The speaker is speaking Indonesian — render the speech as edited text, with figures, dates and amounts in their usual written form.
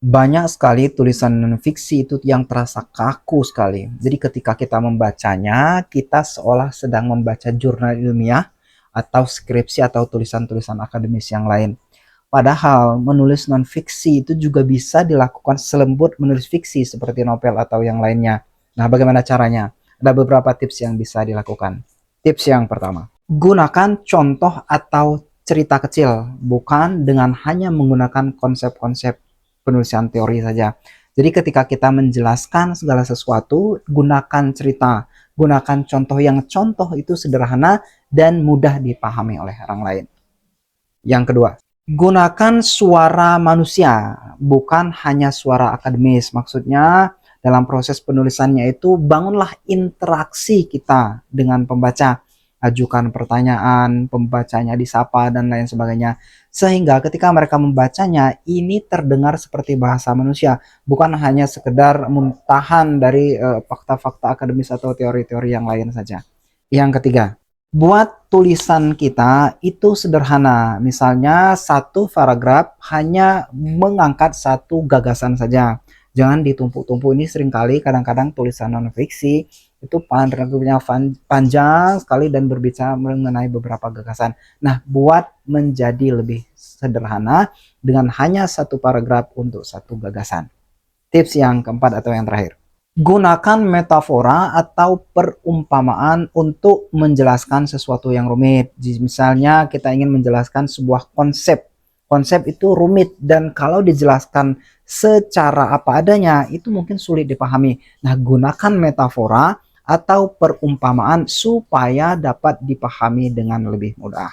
Banyak sekali tulisan non-fiksi itu yang terasa kaku sekali. Jadi ketika kita membacanya, kita seolah sedang membaca jurnal ilmiah atau skripsi atau tulisan-tulisan akademis yang lain. Padahal menulis non-fiksi itu juga bisa dilakukan selembut menulis fiksi seperti novel atau yang lainnya. Nah, bagaimana caranya? Ada beberapa tips yang bisa dilakukan. Tips yang pertama, gunakan contoh atau cerita kecil, bukan dengan hanya menggunakan konsep-konsep penulisan teori saja. Jadi ketika kita menjelaskan segala sesuatu, gunakan cerita, gunakan contoh itu sederhana dan mudah dipahami oleh orang lain. Yang kedua, gunakan suara manusia, bukan hanya suara akademis. Maksudnya dalam proses penulisannya itu bangunlah interaksi kita dengan pembaca. Ajukan pertanyaan, pembacanya disapa dan lain sebagainya. Sehingga ketika mereka membacanya, ini terdengar seperti bahasa manusia, bukan hanya sekedar muntahan dari fakta-fakta akademis atau teori-teori yang lain saja. Yang ketiga, buat tulisan kita itu sederhana. Misalnya satu paragraf hanya mengangkat satu gagasan saja. Jangan ditumpuk-tumpuk. Ini seringkali kadang-kadang tulisan non-fiksi itu paragrafnya panjang sekali dan berbicara mengenai beberapa gagasan. Nah, buat menjadi lebih sederhana dengan hanya satu paragraf untuk satu gagasan. Tips yang keempat atau yang terakhir, gunakan metafora atau perumpamaan untuk menjelaskan sesuatu yang rumit. Misalnya kita ingin menjelaskan sebuah konsep. Konsep itu rumit dan kalau dijelaskan secara apa adanya itu mungkin sulit dipahami. Nah, gunakan metafora atau perumpamaan supaya dapat dipahami dengan lebih mudah.